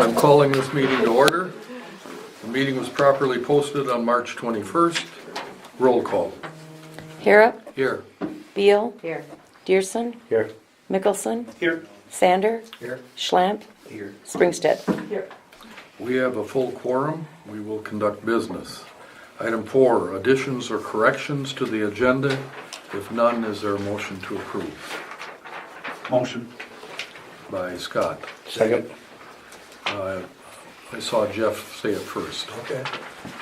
I'm calling this meeting to order. The meeting was properly posted on March 21st. Roll call. Harrop, Here. Beal, Here. Dearson, Here. Mickelson, Here. Sander, Here. Schlamp, Here. Springstead. Here. We have a full quorum. We will conduct business. Item 4, additions or corrections to the agenda. If none, is there a motion to approve? Motion. By Scott. Second. I saw Jeff say it first. Okay.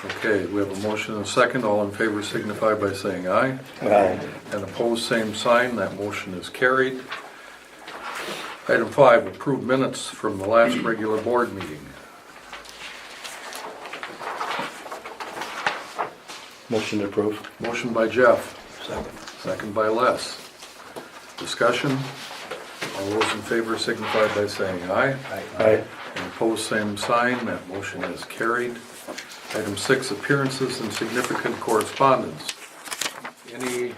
Okay, we have a motion and a second. All in favor signify by saying aye. Aye. And opposed, same sign. That motion is carried. Item 5, approve minutes from the last regular board meeting. Motion to approve. Motion by Jeff, Second. second by Les. Discussion. All those in favor signify by saying aye. Aye. And opposed, same sign. That motion is carried. Item 6, appearances and significant correspondence. Anybody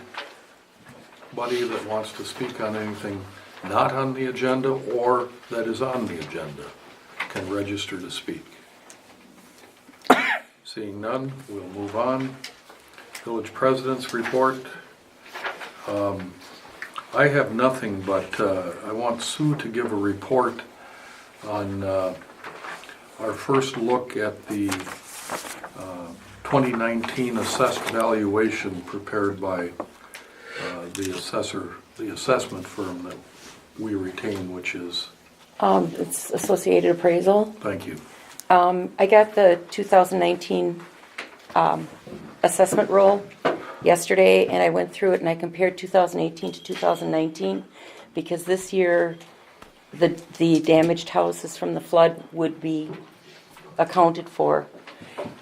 that wants to speak on anything not on the agenda or that is on the agenda can register to speak. Seeing none, we'll move on. Village President's report. I have nothing, but I want Sue to give a report on our first look at the 2019 assessed valuation prepared by the assessment firm that we retain, which is, It's Associated Appraisal. thank you. I got the 2019 assessment roll yesterday, and I went through it and I compared 2018 to 2019 because this year the damaged houses from the flood would be accounted for.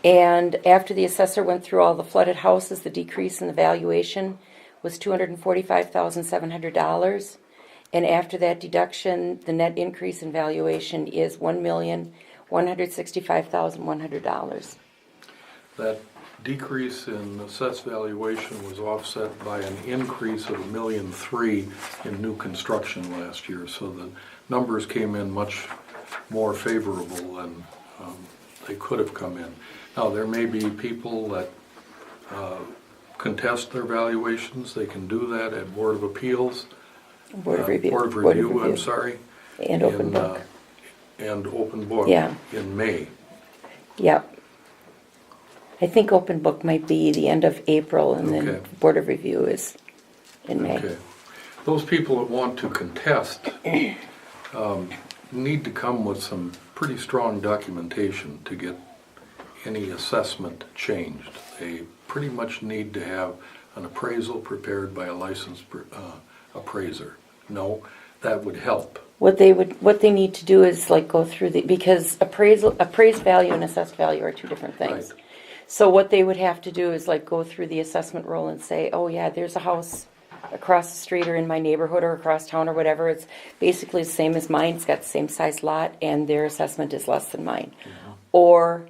And after the assessor went through all the flooded houses, the decrease in the valuation was $245,700. And after that deduction, the net increase in valuation is $1,165,100. That decrease in assessed valuation was offset by an increase of $1.3 million in new construction last year, so the numbers came in much more favorable than they could have come in. Now, there may be people that contest their valuations. They can do that at Board of Appeals. Board of Review. Board of Review, I'm sorry. And Open Book. And Open Book Yeah. in May. Yep. I think Open Book might be the end of April, and then Okay. Board of Review is in May. Okay. Those people that want to contest need to come with some pretty strong documentation to get any assessment changed. They pretty much need to have an appraisal prepared by a licensed appraiser. No, that would help. What they need to do is like go through because appraised value and assessed value are two different things. Right. So what they would have to do is like go through the assessment roll and say, oh yeah, there's a house across the street or in my neighborhood or across town or whatever. It's basically the same as mine. It's got the same size lot and their assessment is less than mine. Mm-hmm. Or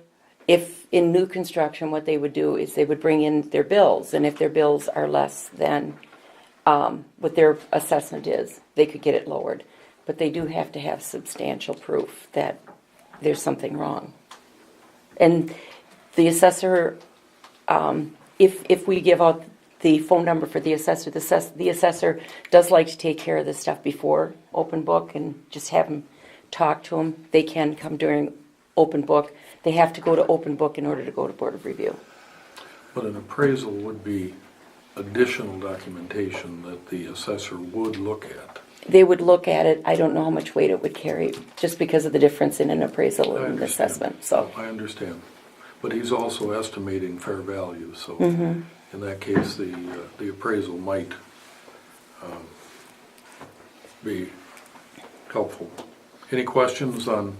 if in new construction, what they would do is they would bring in their bills, and if their bills are less than what their assessment is, they could get it lowered. But they do have to have substantial proof that there's something wrong. And the assessor, if we give out the phone number for the assessor, the assessor does like to take care of this stuff before Open Book and just have them talk to them. They can come during Open Book. They have to go to Open Book in order to go to Board of Review. But an appraisal would be additional documentation that the assessor would look at. They would look at it. I don't know how much weight it would carry, just because of the difference in an appraisal and an assessment. So I understand. But he's also estimating fair value, so in that case, the appraisal might be helpful. Any questions on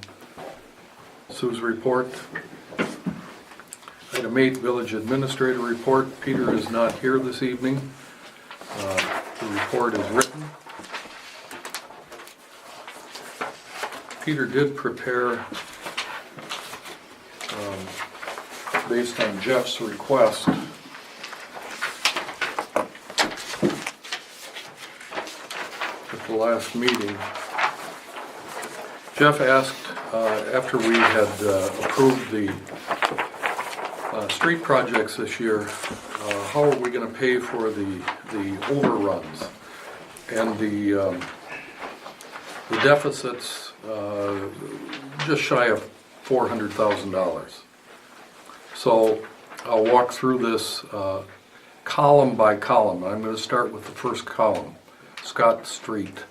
Sue's report? Item 8, Village Administrator Report. Peter is not here this evening. The report is written. Peter did prepare, based on Jeff's request, at the last meeting, Jeff asked, after we had approved the street projects this year, how are we going to pay for the overruns? And the deficits just shy of $400,000. So I'll walk through this column by column. I'm going to start with the first column, Scott Street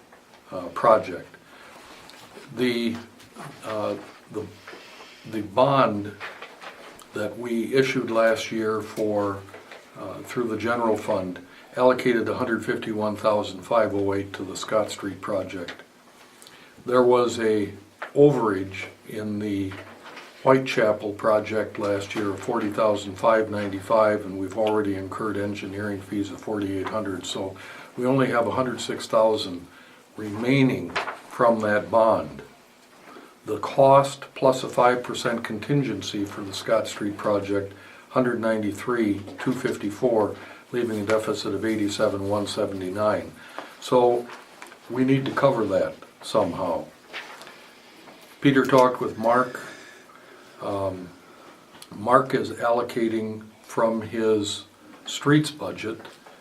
project. The bond that we issued last year for through the general fund allocated $151,508 to the Scott Street project. There was a overage in the Whitechapel project last year of $40,595, and we've already incurred engineering fees of $4,800. So we only have $106,000 remaining from that bond. The cost plus a 5% contingency for the Scott Street project, $193,254, leaving a deficit of $87,179. So we need to cover that somehow. Peter talked with Mark. Mark is allocating from his streets budget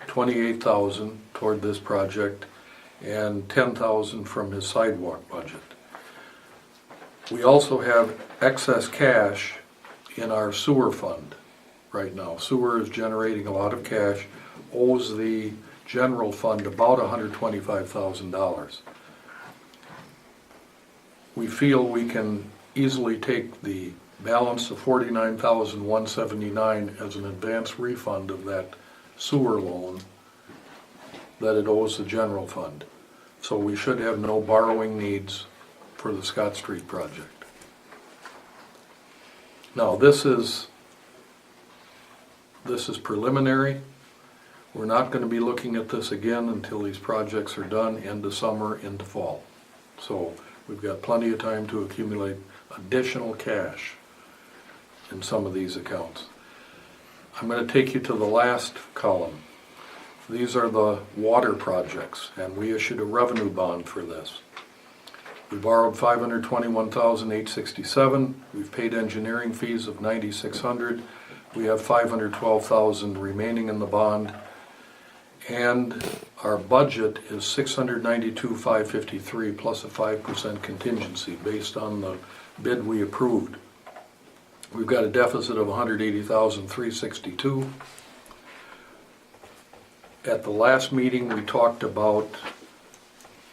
$28,000 toward this project and $10,000 from his sidewalk budget. We also have excess cash in our sewer fund right now. Sewer is generating a lot of cash, owes the general fund about $125,000. We feel we can easily take the balance of $49,179 as an advance refund of that sewer loan that it owes the general fund. So we should have no borrowing needs for the Scott Street project. Now this is preliminary. We're not going to be looking at this again until these projects are done, into summer, into fall. So we've got plenty of time to accumulate additional cash in some of these accounts. I'm going to take you to the last column. These are the water projects, and we issued a revenue bond for this. We borrowed $521,867. We've paid engineering fees of $9,600. We have $512,000 remaining in the bond, and our budget is $692,553 plus a 5% contingency based on the bid we approved. We've got a deficit of $180,362. At the last meeting, we talked about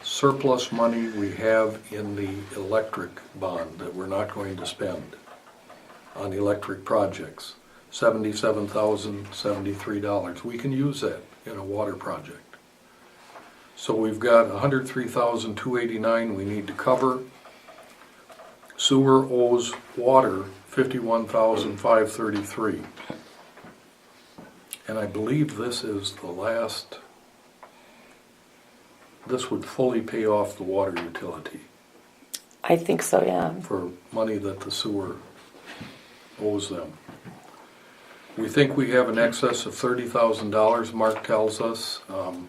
surplus money we have in the electric bond that we're not going to spend on electric projects, $77,073. We can use that in a water project. So we've got $103,289 we need to cover. Sewer owes water $51,533. And I believe this is the last, this would fully pay off the water utility I think so, yeah. for money that the sewer owes them. We think we have an excess of $30,000, Mark tells us, on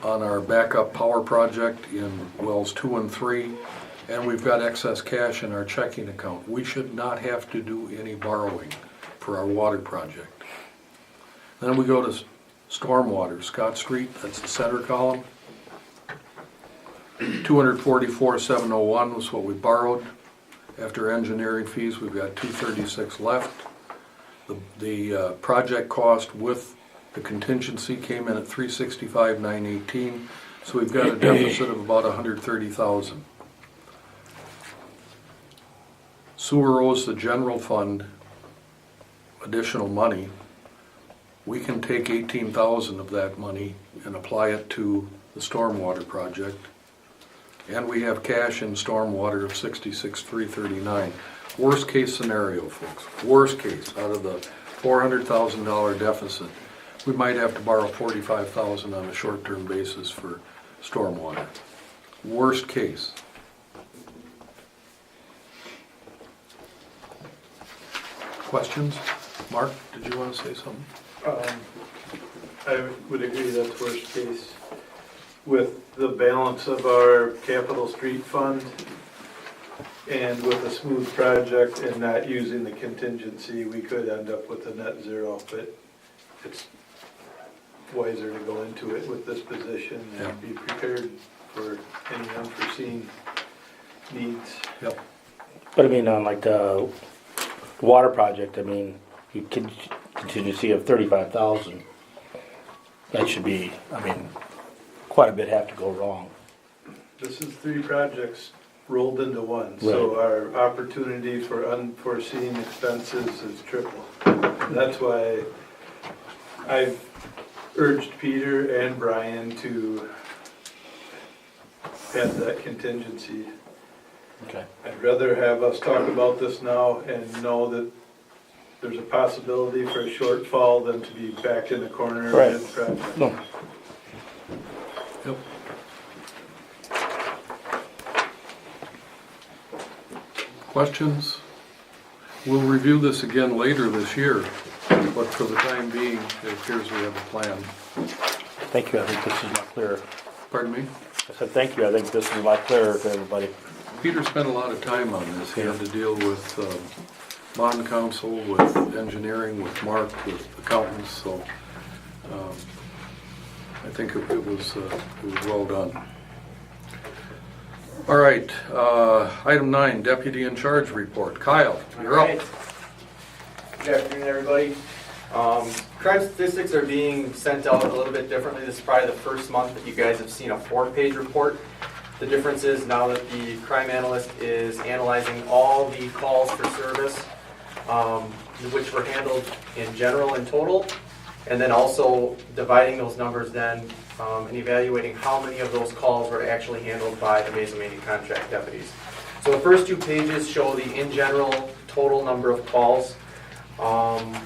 our backup power project in wells 2 and 3, and we've got excess cash in our checking account. We should not have to do any borrowing for our water project. Then we go to stormwater, Scott Street, that's the center column. $244,701 was what we borrowed. After engineering fees, we've got $236 left. The project cost with the contingency came in at $365,918, so we've got a deficit of about $130,000. Sewer owes the general fund additional money. We can take $18,000 of that money and apply it to the stormwater project. And we have cash in stormwater of $66,339. Worst case scenario, folks. Worst case, out of the $400,000 deficit, we might have to borrow $45,000 on a short-term basis for stormwater. Worst case. Questions? Mark, did you want to say something? I would agree that's worst case. with the balance of our capital street fund and with a smooth project and not using the contingency, we could end up with a net zero, but it's wiser to go into it with this position and be prepared for any unforeseen needs. Yep. But I mean, on like the water project, I mean, you can contingency of 35,000. That should be, I mean, quite a bit have to go wrong. This is 3 projects rolled into one, so our opportunity for unforeseen expenses is triple. And that's why I've urged Peter and Brian to have that contingency. Okay. I'd rather have us talk about this now and know that there's a possibility for a shortfall than to be backed in the corner Right. mid-project. No. Yep. Questions? We'll review this again later this year, but for the time being, it appears we have a plan. Thank you, I think this is much clearer. Pardon me? I said thank you, I think this is a lot clearer to everybody. Peter spent a lot of time on this. He had to deal with bond counsel, with engineering, with Mark, with accountants, so I think it was well done. All right, item 9, Deputy in Charge report. Kyle, you're up. Good afternoon, everybody. Crime statistics are being sent out a little bit differently. This is probably the first month that you guys have seen a 4-page report. The difference is now that the crime analyst is analyzing all the calls for service, which were handled in general and total, and then also dividing those numbers then and evaluating how many of those calls were actually handled by the Mazomanie contract deputies. So the first 2 pages show the in general total number of calls,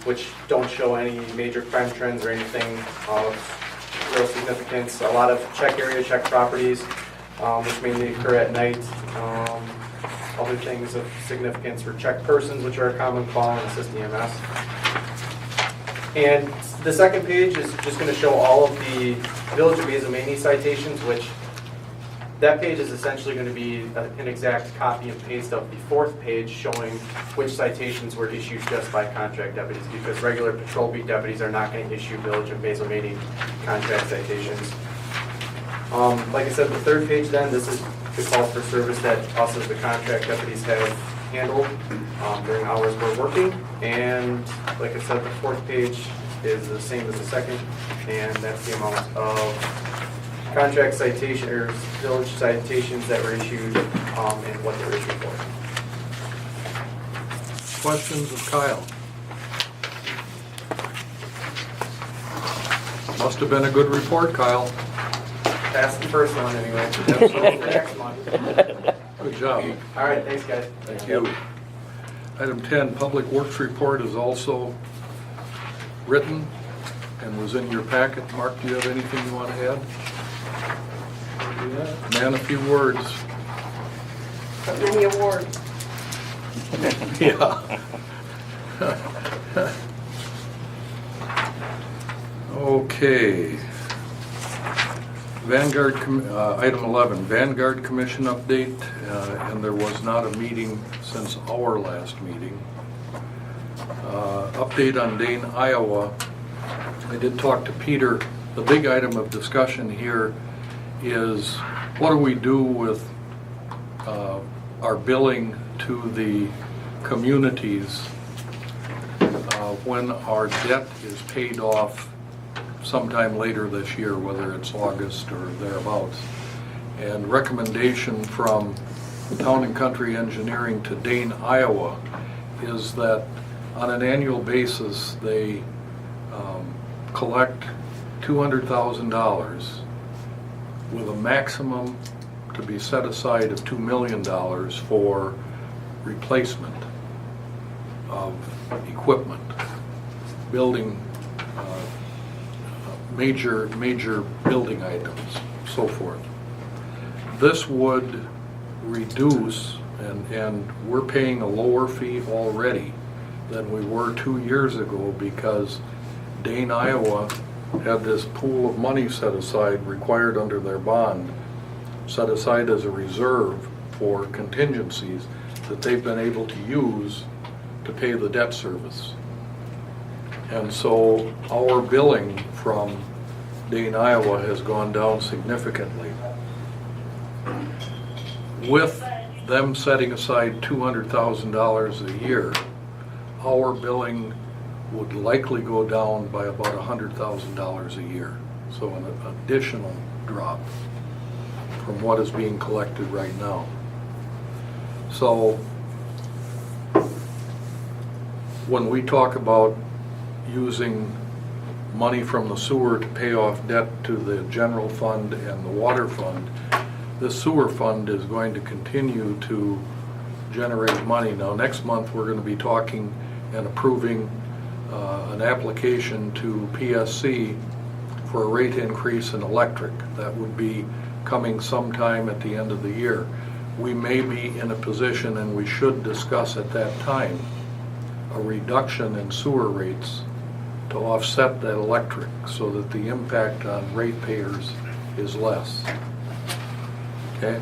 which don't show any major crime trends or anything of real significance. A lot of check area, check properties, which mainly occur at night. Other things of significance were check persons, which are a common call, and assist EMS. And the second page is just going to show all of the Village of Mazomanie citations, which that page is essentially going to be an exact copy and paste of the 4th page showing which citations were issued just by contract deputies, because regular patrol beat deputies are not going to issue Village of Mazomanie contract citations. Like I said, the 3rd page then, this is the calls for service that us as the contract deputies have handled during hours we're working. And like I said, the 4th page is the same as the 2nd, and that's the amount of contract citation or village citations that were issued and what they were issued for. Questions of Kyle? Must have been a good report, Kyle. That's the first one anyway. So for next month. Good job. All right, thanks guys. Thank you. Item 10, Public Works Report is also written and was in your packet. Mark, do you have anything you want to add? Man, a few words. But many awards. Yeah. Okay. Vanguard, item 11, Vanguard Commission update, and there was not a meeting since our last meeting. Update on Dane, Iowa. I did talk to Peter. The big item of discussion here is what do we do with our billing to the communities when our debt is paid off sometime later this year, whether it's August or thereabouts. And recommendation from Town and Country Engineering to Dane, Iowa is that on an annual basis they collect $200,000 with a maximum to be set aside of $2 million for replacement of equipment, building major building items, so forth. This would reduce, and we're paying a lower fee already than we were 2 years ago because Dane, Iowa had this pool of money set aside, required under their bond, set aside as a reserve for contingencies that they've been able to use to pay the debt service. And so our billing from Dane, Iowa has gone down significantly. With them setting aside $200,000 a year, our billing would likely go down by about $100,000 a year. So an additional drop from what is being collected right now. So when we talk about using money from the sewer to pay off debt to the general fund and the water fund, this sewer fund is going to continue to generate money. Now, next month, we're going to be talking and approving an application to PSC for a rate increase in electric. That would be coming sometime at the end of the year. We may be in a position, and we should discuss at that time, a reduction in sewer rates to offset that electric so that the impact on ratepayers is less. Okay?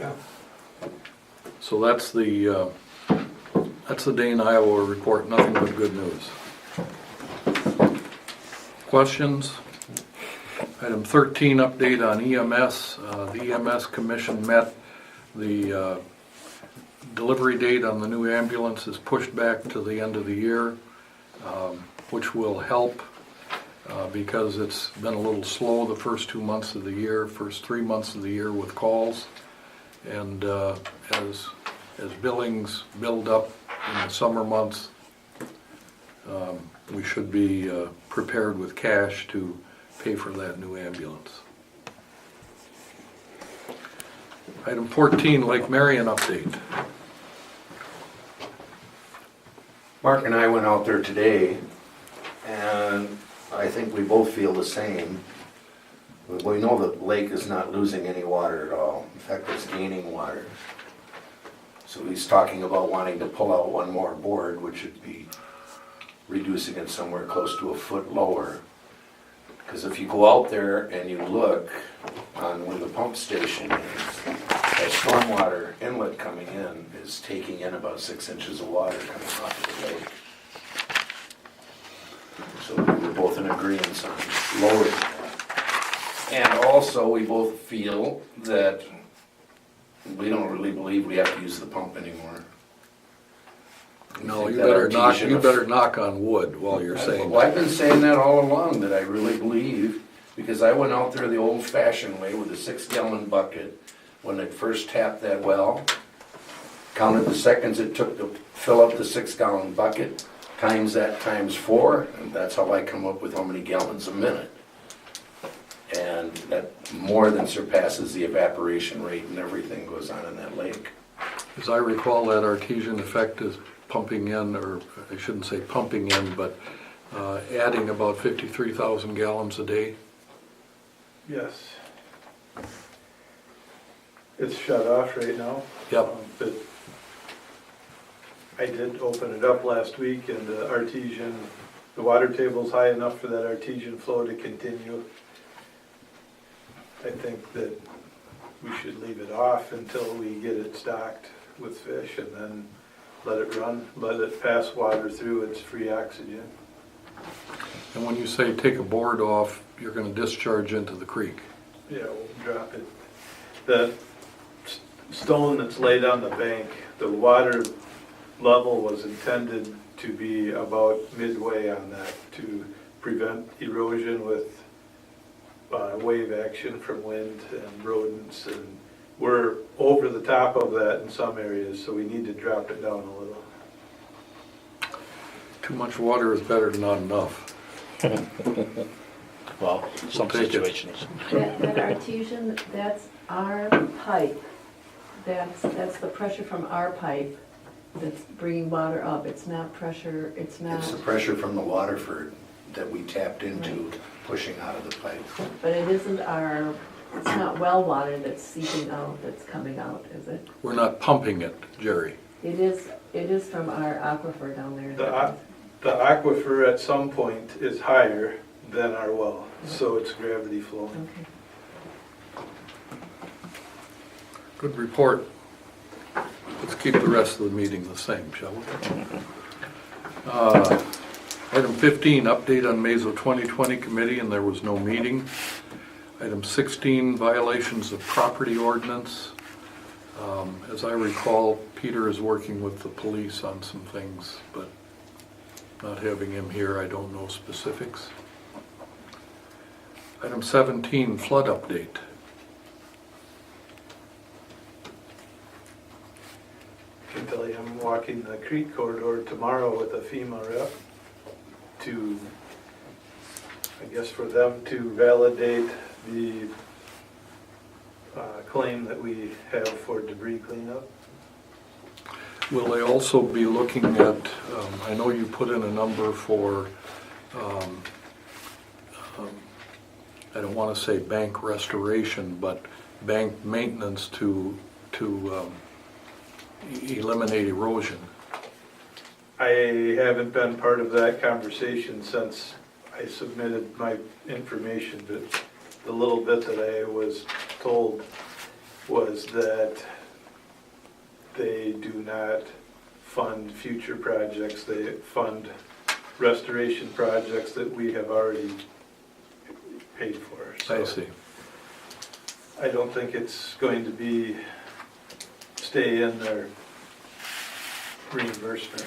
Yeah. So that's the Dane, Iowa report, nothing but good news. Questions? Item 13, update on EMS. The EMS Commission met. The delivery date on the new ambulance is pushed back to the end of the year, which will help because it's been a little slow the first 2 months of the year, first 3 months of the year with calls. And as billings build up in the summer months, we should be prepared with cash to pay for that new ambulance. Item 14, Lake Marion update. Mark and I went out there today, and I think we both feel the same. We know the lake is not losing any water at all. In fact, it's gaining water. So he's talking about wanting to pull out one more board, which would be reducing it somewhere close to a foot lower. Because if you go out there and you look on where the pump station is, that stormwater inlet coming in is taking in about 6 inches of water coming off of the lake. So we're both in agreement on lowering that. And also, we both feel that we don't really believe we have to use the pump anymore. No, think you that better knock on wood while you're saying Well, that. I've been saying that all along, that I really believe, because I went out there the old-fashioned way with a 6-gallon bucket when it first tapped that well, counted the seconds it took to fill up the 6-gallon bucket, times that times 4, and that's how I come up with how many gallons a minute. And that more than surpasses the evaporation rate and everything goes on in that lake. As I recall, that artesian effect is pumping in, or I shouldn't say pumping in, but adding about 53,000 gallons a day. Yes. It's shut off right now. Yep. But I did open it up last week, and the water table's high enough for that artesian flow to continue. I think that we should leave it off until we get it stocked with fish, and then let it run, let it pass water through its free oxygen. And when you say take a board off, you're going to discharge into the creek. Yeah, we'll drop it. The stone that's laid on the bank, the water level was intended to be about midway on that to prevent erosion with wave action from wind and rodents, and we're over the top of that in some areas, so we need to drop it down a little. Too much water is better than not enough. Well, some Take it. situations. That artesian, that's our pipe. That's the pressure from our pipe that's bringing water up. It's not pressure, it's not, It's the pressure from the Waterford that we tapped into, pushing out of the pipe. but it isn't it's not well water that's seeping out, that's coming out, is it? We're not pumping it, Jerry. It is from our aquifer down there. The aquifer at some point is higher than our well, so it's gravity flow. Okay. Good report. Let's keep the rest of the meeting the same, shall we? Item 15, update on Mazo 2020 committee, and there was no meeting. Item 16, violations of property ordinance. As I recall, Peter is working with the police on some things, but not having him here, I don't know specifics. Item 17, flood update. I can tell you, I'm walking the creek corridor tomorrow with a FEMA rep to, I guess, for them to validate the claim that we have for debris cleanup. Will they also be looking at, I know you put in a number for, I don't want to say bank restoration, but bank maintenance to eliminate erosion. I haven't been part of that conversation since I submitted my information, but the little bit that I was told was that they do not fund future projects. They fund restoration projects that we have already paid for. I see. I don't think it's going to stay in their reimbursement.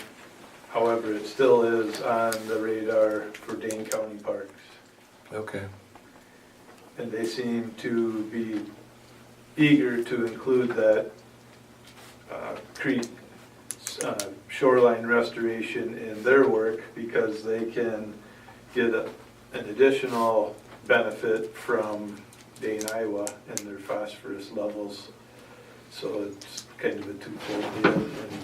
However, it still is on the radar for Dane County Parks. Okay. And they seem to be eager to include that creek shoreline restoration in their work because they can get an additional benefit from Dane, Iowa and their phosphorus levels. So it's kind of a twofold deal. And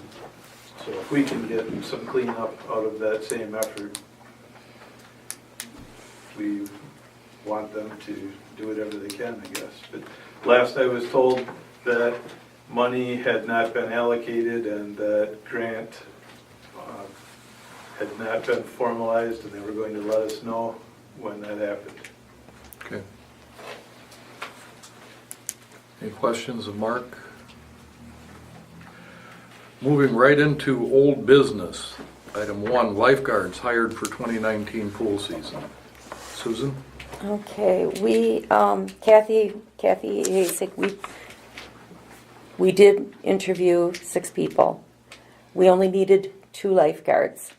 so if we can get some cleanup out of that same effort, we want them to do whatever they can, I guess. But last I was told that money had not been allocated and that grant had not been formalized, and they were going to let us know when that happened. Okay. Any questions of Mark? Moving right into old business. Item 1, lifeguards hired for 2019 pool season. Susan? Okay, we, Kathy Hasek, we did interview 6 people. We only needed 2 lifeguards.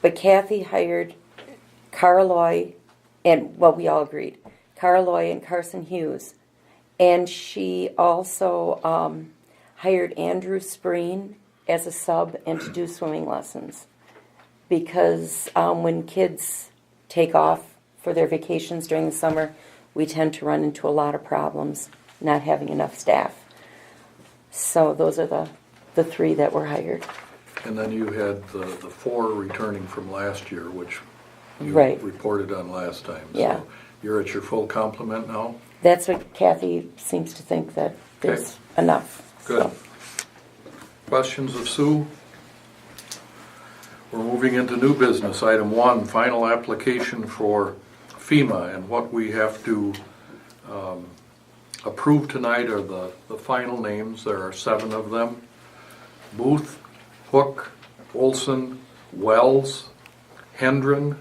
But Kathy hired Carloy, and, well, we all agreed, Carloy and Carson Hughes. And she also hired Andrew Spreen as a sub and to do swimming lessons. Because when kids take off for their vacations during the summer, we tend to run into a lot of problems not having enough staff. So those are the 3 that were hired. And then you had the 4 returning from last year, which you Right. reported on last time. Yeah. So you're at your full complement now? That's what Kathy seems to think, that there's enough. Good. So. Questions of Sue? We're moving into new business. Item 1, final application for FEMA, and what we have to approve tonight are the final names. There are 7 of them. Booth, Hook, Olson, Wells, Hendren,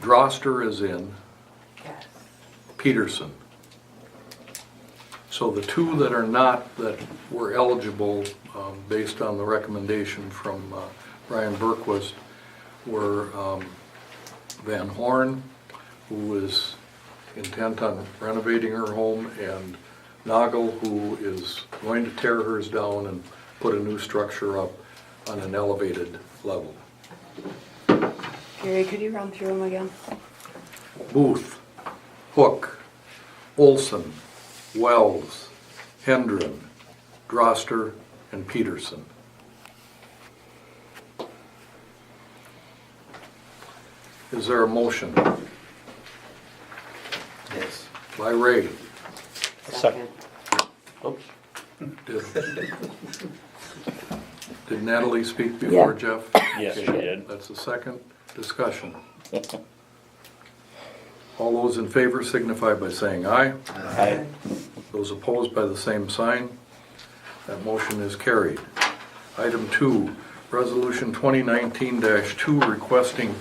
Droster is in, Peterson. So the 2 that are not, that were eligible based on the recommendation from Brian Berquist, were Van Horn, who is intent on renovating her home, and Nagel, who is going to tear hers down and put a new structure up on an elevated level. Gary, could you run through them again? Booth, Hook, Olson, Wells, Hendren, Droster, and Peterson. Is there a motion? Yes. By Ray. Second. Oops. Did Did Natalie speak before Yeah. Jeff? Yes, she did. That's the second discussion. All those in favor signify by saying aye. Aye. Those opposed by the same sign. That motion is carried. Item 2, Resolution 2019-2 requesting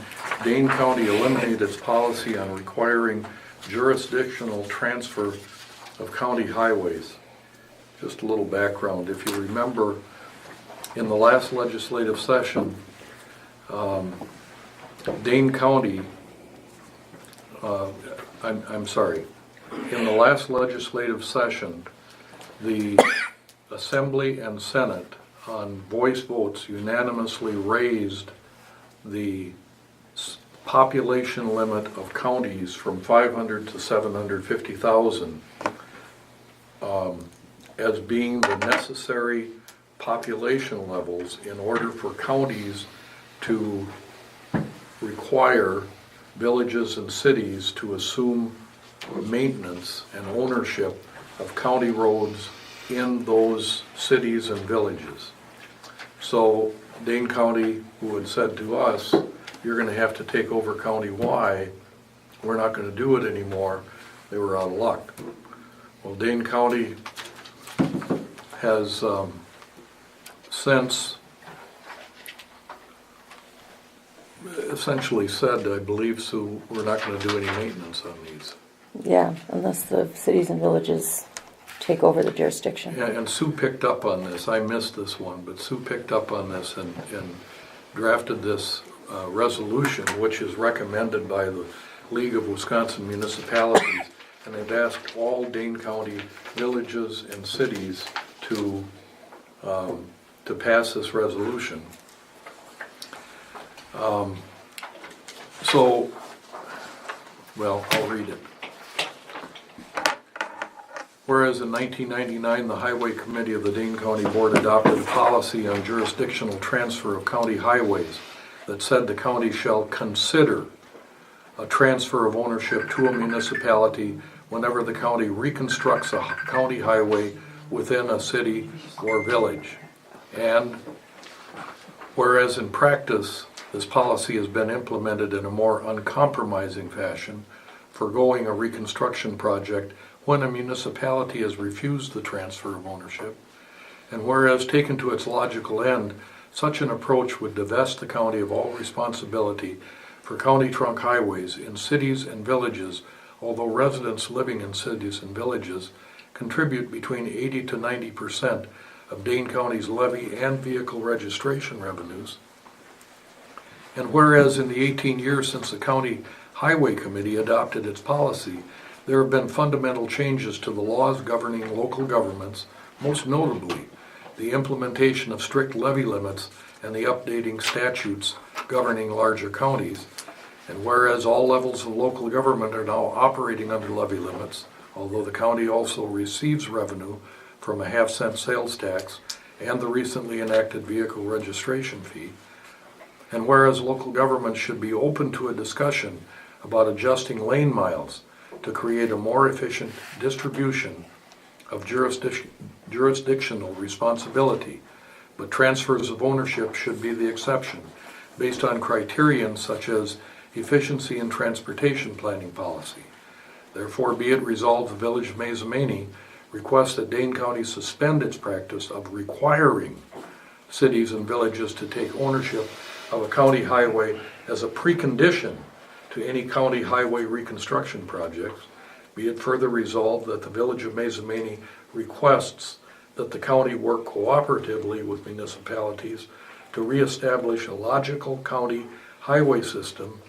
Dane County eliminate its policy on requiring jurisdictional transfer of county highways. Just a little background. If you remember, in the last legislative session, Dane County, I'm sorry, in the last legislative session, the Assembly and Senate on voice votes unanimously raised the population limit of counties from 500 to 750,000 as being the necessary population levels in order for counties to require villages and cities to assume maintenance and ownership of county roads in those cities and villages. So Dane County, who had said to us, you're going to have to take over County Y, we're not going to do it anymore, they were out of luck. Well, Dane County has since essentially said, I believe, Sue, we're not going to do any maintenance on these. Yeah, unless the cities and villages take over the jurisdiction. Yeah, and Sue picked up on this. I missed this one, but Sue picked up on this and drafted this resolution, which is recommended by the League of Wisconsin Municipalities. And they've asked all Dane County villages and cities to pass this resolution. Well, I'll read it. Whereas in 1999, the Highway Committee of the Dane County Board adopted a policy on jurisdictional transfer of county highways that said the county shall consider a transfer of ownership to a municipality whenever the county reconstructs a county highway within a city or village. And whereas in practice, this policy has been implemented in a more uncompromising fashion, foregoing a reconstruction project when a municipality has refused the transfer of ownership, and whereas taken to its logical end, such an approach would divest the county of all responsibility for county trunk highways in cities and villages, although residents living in cities and villages contribute between 80 to 90% of Dane County's levy and vehicle registration revenues. And whereas in the 18 years since the County Highway Committee adopted its policy, there have been fundamental changes to the laws governing local governments, most notably the implementation of strict levy limits and the updating statutes governing larger counties. And whereas all levels of local government are now operating under levy limits, although the county also receives revenue from a half-cent sales tax and the recently enacted vehicle registration fee, and whereas local government should be open to a discussion about adjusting lane miles to create a more efficient distribution of jurisdictional responsibility, but transfers of ownership should be the exception, based on criterion such as efficiency in transportation planning policy. Therefore, be it resolved, the Village of Mazomanie requests that Dane County suspend its practice of requiring cities and villages to take ownership of a county highway as a precondition to any county highway reconstruction projects. Be it further resolved that the Village of Mazomanie requests that the county work cooperatively with municipalities to reestablish a logical county highway system.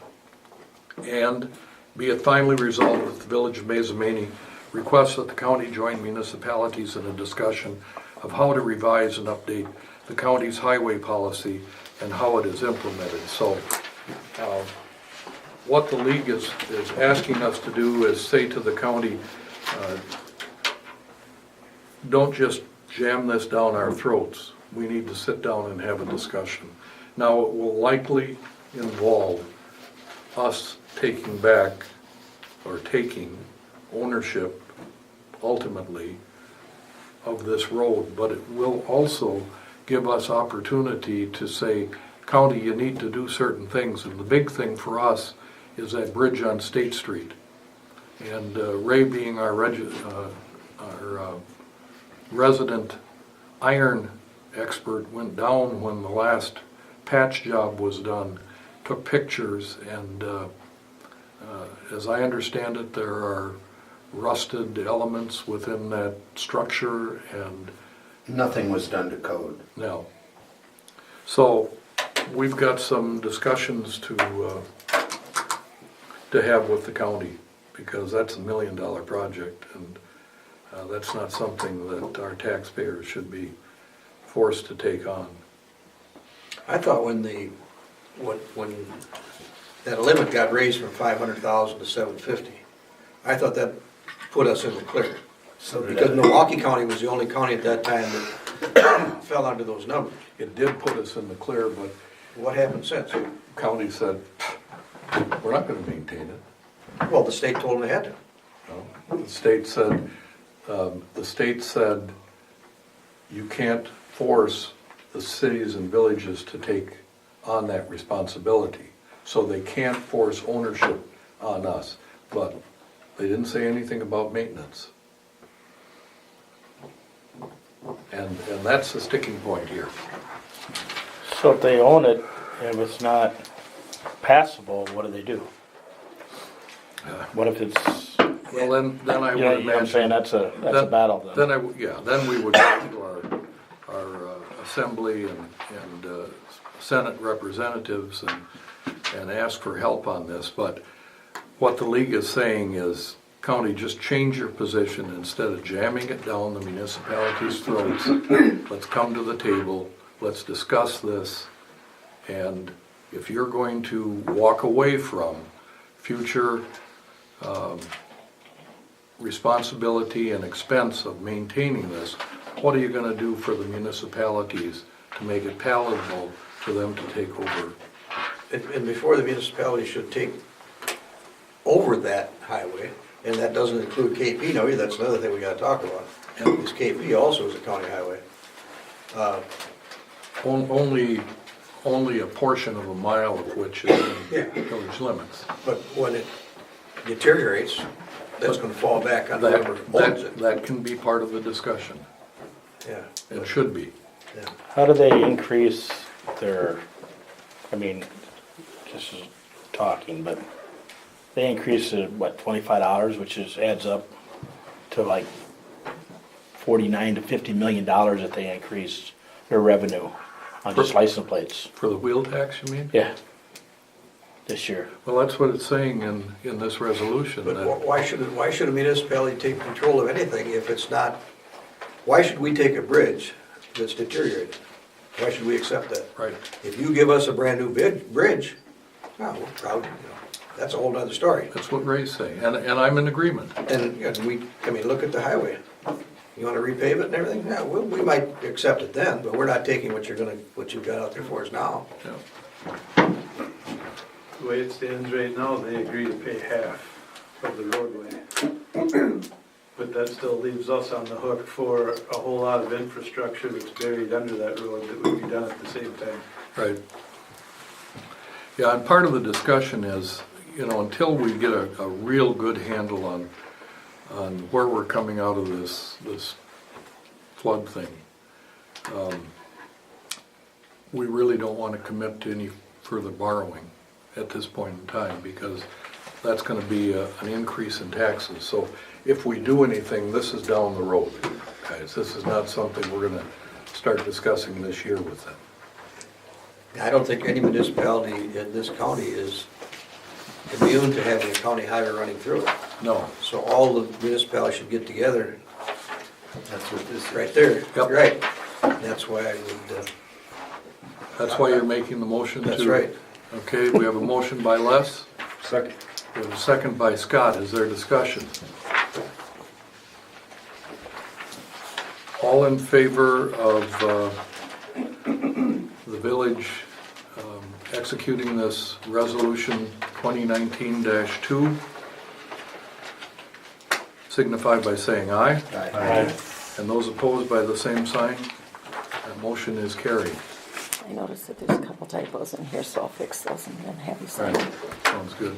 And be it finally resolved that the Village of Mazomanie requests that the county join municipalities in a discussion of how to revise and update the county's highway policy and how it is implemented. So what the league is asking us to do is say to the county, don't just jam this down our throats. We need to sit down and have a discussion. Now, it will likely involve us taking back or taking ownership ultimately of this road, but it will also give us opportunity to say, county, you need to do certain things. And the big thing for us is that bridge on State Street. And Ray, being our resident iron expert, went down when the last patch job was done, took pictures, and as I understand it, there are rusted elements within that structure, and Nothing was done to code. no. So we've got some discussions to have with the county, because that's $1 million project, and that's not something that our taxpayers should be forced to take on. I thought when that limit got raised from 500,000 to 750, I thought that put us in the clear. So did Because I. Milwaukee County was the only county at that time that fell under those numbers. It did put us in the clear, but What happened since? county said, we're not gonna maintain it. Well, the state told them they had to. No. The state said, you can't force the cities and villages to take on that responsibility. So they can't force ownership on us, but they didn't say anything about maintenance. And that's the sticking point here. So if they own it, and if it's not passable, what do they do? What if it's, Well, then I you know would what I'm saying, imagine. that's a battle then. Then we would go to our assembly and Senate representatives and ask for help on this. But what the league is saying is, county, just change your position. Instead of jamming it down the municipalities' throats, let's come to the table, let's discuss this. And if you're going to walk away from future responsibility and expense of maintaining this, what are you gonna do for the municipalities to make it palatable for them to take over? And before the municipality should take over that highway, and that doesn't include KP, no, that's another thing we gotta talk about. Because KP also is a county highway. Only a portion of a mile of which is Yeah. in village limits. But when it deteriorates, that's gonna fall back on whoever owns it. That can be part of the discussion. Yeah, It should be. yeah. How do they increase their, I mean, just talking, but they increase it, what, $25, which adds up to like $49 to $50 million that they increased their revenue on just license plates. For the wheel tax, you mean? Yeah, this year. Well, that's what it's saying in this resolution, But that why should a municipality take control of anything if it's not, why should we take a bridge that's deteriorated? Why should we accept that? right, If you give us a brand-new bridge, well, we're proud, that's a whole nother story. that's what Ray's saying, and I'm in agreement. And look at the highway. You wanna repave it and everything? Yeah, we might accept it then, but we're not taking what you've got out there for us now. Yeah. The way it stands right now, they agree to pay half of the roadway. But that still leaves us on the hook for a whole lot of infrastructure that's buried under that road that would be done at the same time. Right. Yeah, and part of the discussion is, until we get a real good handle on where we're coming out of this flood thing, we really don't want to commit to any further borrowing at this point in time, because that's going to be an increase in taxes. So if we do anything, this is down the road, guys. This is not something we're going to start discussing this year with them. I don't think any municipality in this county is immune to having a county highway running through it. No. So all the municipalities should get together, That's what this. right there, Yep. right. That's why I would, That's why you're making the motion to... that's right. Okay, we have a motion by Les. Second. We have a second by Scott. Is there discussion? All in favor of the village executing this resolution 2019-2? Signify by saying aye. Aye. And those opposed by the same sign? That Motion is carried. I noticed that there's a couple typos in here, so I'll fix those and then have you sign them. Sounds good.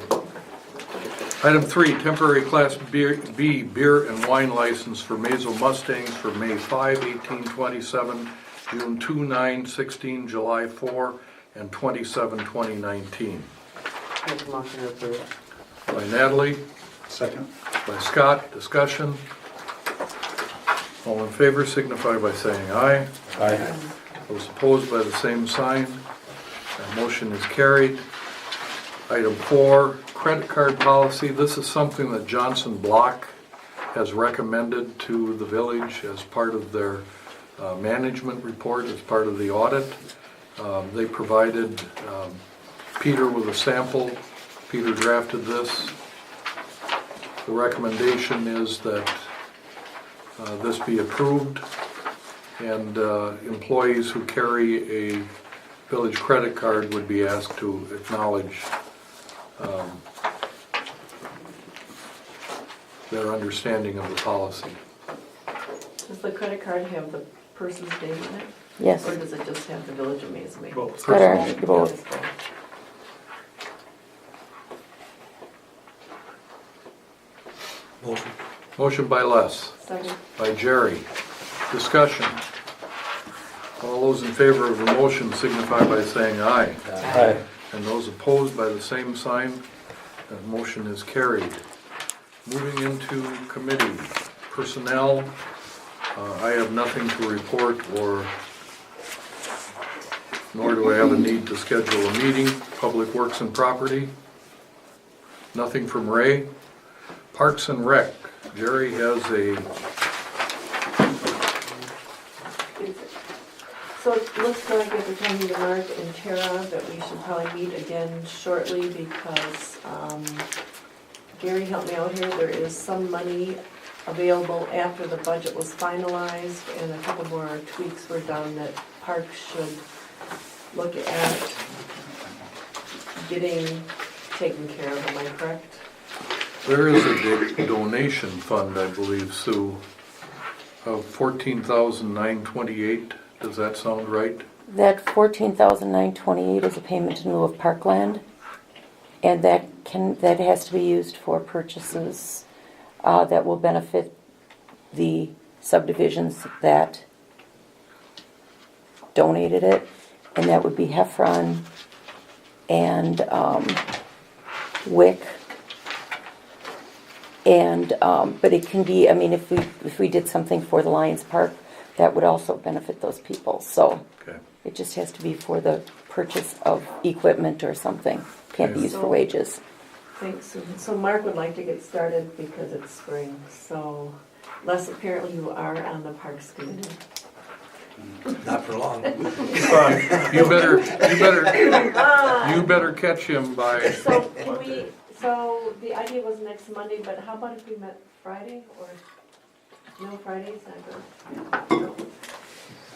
Item 3, temporary Class B beer and wine license for Mazo Mustangs for May 5, 1827, June 2, 9, 16, July 4, and 27, 2019. Make a motion to approve. By Natalie, Second. by Scott, discussion. All in favor signify by saying aye. Aye. Those opposed by the same sign. That motion is carried. Item 4, credit card policy. This is something that Johnson Block has recommended to the village as part of their management report, as part of the audit. They provided Peter with a sample. Peter drafted this. The recommendation is that this be approved, and employees who carry a village credit card would be asked to acknowledge their understanding of the policy. Does the credit card have the person's name on it? Yes. Or does it just have the Village of Mazomanie? It's got our, both. Motion. Motion by Les, Second. by Jerry. Discussion. All those in favor of the motion signify by saying aye. Aye. And those opposed by the same sign. That motion is carried. Moving into committee. Personnel, I have nothing to report, nor do I have a need to schedule a meeting. Public Works and Property, nothing from Ray. Parks and Rec, Jerry has a, So it looks like at the time to Mark and Tara that we should probably meet again shortly because Gary helped me out here. There is some money available after the budget was finalized and a couple more tweaks were done that Parks should look at getting taken care of. Am I correct? there is a donation fund, I believe, Sue, of $14,928. Does that sound right? That $14,928 is a payment in lieu of parkland, and that has to be used for purchases that will benefit the subdivisions that donated it, and that would be Heffron and Wick. And but it can be, I mean, if we did something for the Lions Park, that would also benefit those people. So Okay. it just has to be for the purchase of equipment or something. Can't be used for wages. Thanks, Susan. So Mark would like to get started because it's spring. So Les, apparently you are on the Parks Committee. Not for long. You better catch him by, So can we, so the idea was next Monday, but how about if we met Friday or, no, Friday's not good.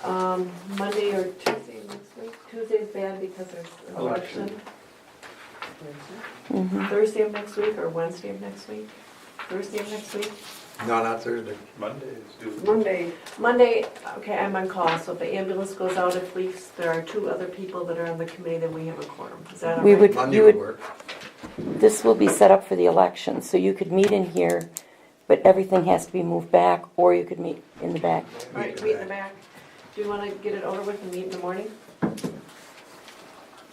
No. Monday or Tuesday next week? Tuesday's bad because there's an election. Mhm. Thursday of next week or Wednesday of next week? Thursday of next week? No, not Thursday. Monday is due. Monday. Monday, okay, I'm on call, so if the ambulance goes out, if there are two other people that are on the committee, then we have a quorum. Is that all We right? would, Monday you would would, work. this will be set up for the election, so you could meet in here, but everything has to be moved back, or you could meet in the back. All right, meet in the back. Do you want to get it over with and meet in the morning?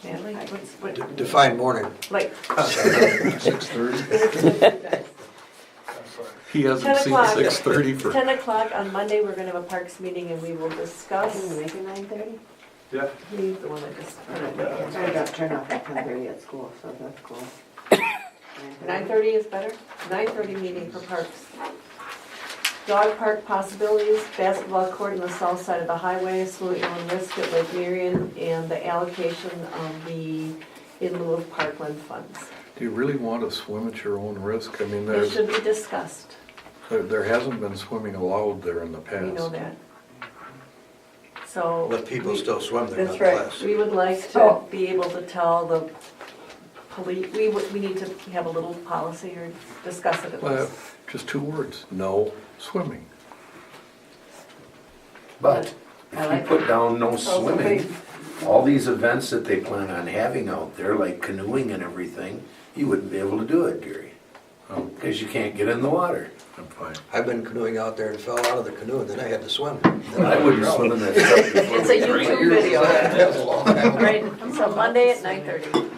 Natalie, what, Define morning. like, 6:30. he hasn't 10 seen o'clock. 6:30 for, 10 o'clock on Monday, we're going to have a Parks meeting and we will discuss. Can you make it 9:30? Yeah. He's the one that just, Turn off at 10:30 at school, so that's cool. 9:30 is better? 9:30 meeting for Parks. Dog park possibilities, basketball court on the south side of the highway, swim at your own risk at Lake Marion, and the allocation of the in lieu of parkland funds. do you really want to swim at your own risk? I mean, It should be discussed, there hasn't been swimming allowed there in the past. we know that. So. But people we- still swim there That's right. nonetheless. We would like to Oh. be able to tell the police, we need to have a little policy or discuss it at Well, least. just 2 words, no swimming. But If you put down no swimming, all these events that they plan on having out there, like canoeing and everything, you wouldn't be able to do it, Gary. Because you can't get in the water. I'm fine. I've been canoeing out there and fell out of the canoe, and then I had to swim. I wouldn't swim in that stuff before It's a we drank. YouTube video. That was a long time. Right, so Monday at 9:30.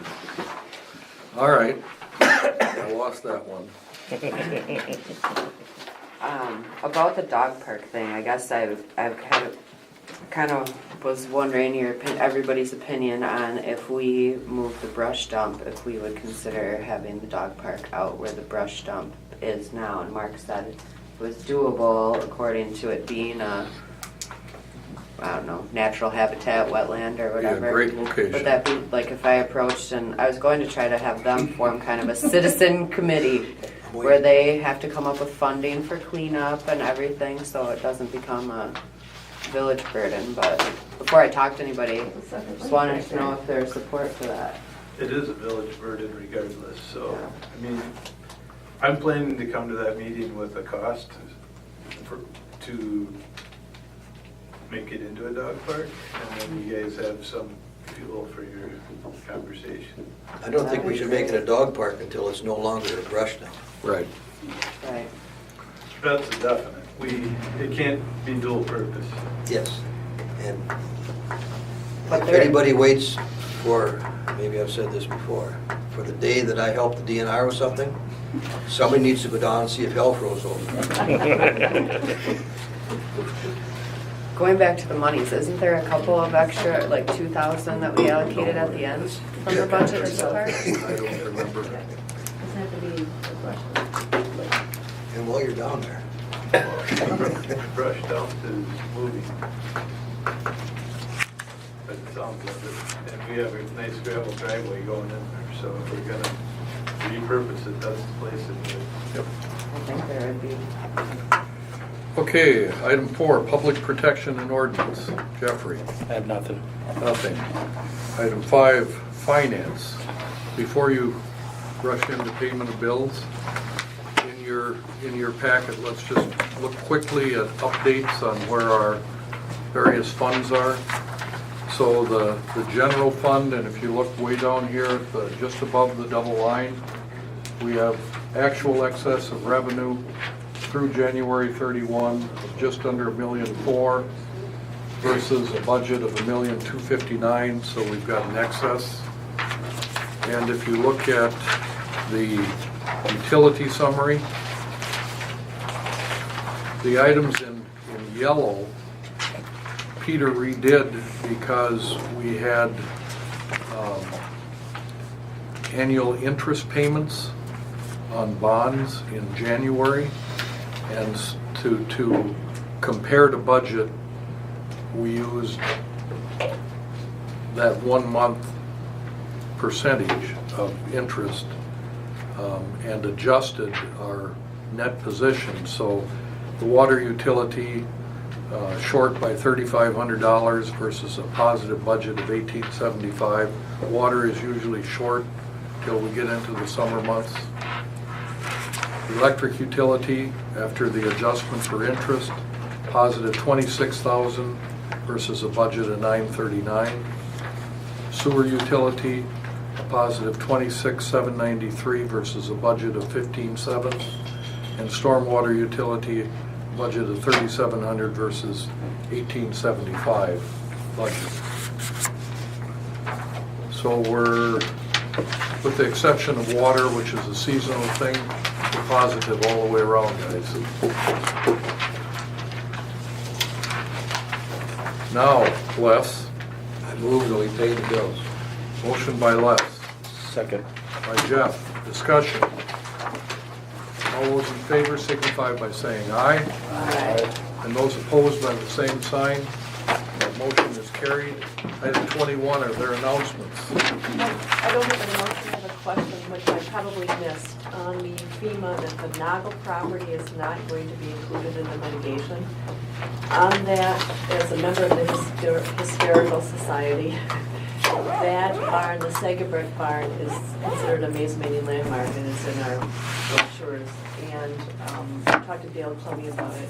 All right, I lost that one. About the dog park thing, I guess I've kind of was wondering everybody's opinion on if we move the brush dump, if we would consider having the dog park out where the brush dump is now. And Mark said it was doable according to it being a, I don't know, natural habitat, wetland or Yeah, whatever. great location. Would that be, like, if I approached, and I was going to try to have them form kind of a citizen committee where they have to come up with funding for cleanup and everything, so it doesn't become a village burden. But before I talk to anybody, just wanted to know if there's support for that. It is a village burden regardless, so, I mean, I'm planning to come to that meeting with a cost to make it into a dog park, and then you guys have some fuel for your conversation. I don't think we should make it a dog park until it's no longer a brush dump. Right. Right. That's a definite. It can't be dual purpose. Yes. And But if there- anybody waits for, maybe I've said this before, for the day that I help the DNR with something, somebody needs to go down and see if hell froze over. Going back to the monies, isn't there a couple of extra, like 2,000 that we allocated at the end from the budget for the park? I don't remember. And while you're down there, Brush dump is moving. But it sounds like it, and we have a nice gravel driveway going in there, so if we're gonna repurpose it, that's the place it is. I think there would be. Okay, item 4, public protection and ordinance. Jeffrey? I have nothing. Nothing. Item 5, finance. Before you rush into payment of bills, in your packet, let's just look quickly at updates on where our various funds are. So the general fund, and if you look way down here, at just above the double line, we have actual excess of revenue through January 31 of just under $1,400,000 versus a budget of $1,259,000, so we've got an excess. And if you look at the utility summary, the items in yellow, Peter redid because we had annual interest payments on bonds in January, and to compare to budget, we used that 1 month percentage of interest and adjusted our net position. So the water utility short by $3,500 versus a positive budget of $1,875. Water is usually short till we get into the summer months. Electric utility, after the adjustment for interest, positive $26,000 versus a budget of $939. Sewer utility, a positive $26,793 versus a budget of $15,700. And stormwater utility, budget of $3,700 versus $1,875 budget. So we're, with the exception of water, which is a seasonal thing, we're positive all the way around, guys. Now, Les. I move that we pay the bills. Motion by Les, Second. by Jeff. Discussion. All those in favor signify by saying aye. Aye. And those opposed by the same sign. That motion is carried. Item 21 are their announcements. I don't have an motion, I have a question, which I probably missed. On the FEMA, that the Noggle property is not going to be included in the mitigation. On that, as a member of the Historical Society, that barn, the Segabrick barn, is considered a Mazomanie landmark and is in our brochures. And I talked to Dale Clummy about it.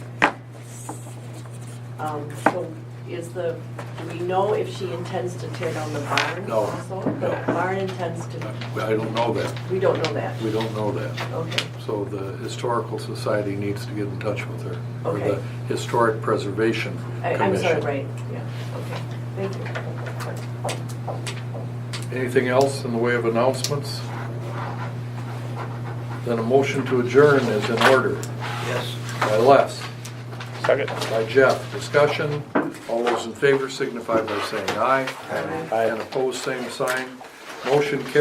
So do we know if she intends to tear down the barn No, also? no. The barn intends to, I don't know that. we don't know that. We don't know that. Okay, So the Historical Society needs to get in touch with her. Or Okay. the Historic Preservation I'm Commission. sorry, right, yeah, okay, thank you. Anything else in the way of announcements? Then a motion to adjourn is in order. Yes. By Les. Second. By Jeff. Discussion. All those in favor signify by saying aye. Aye. Aye. And opposed, same sign. Motion carries.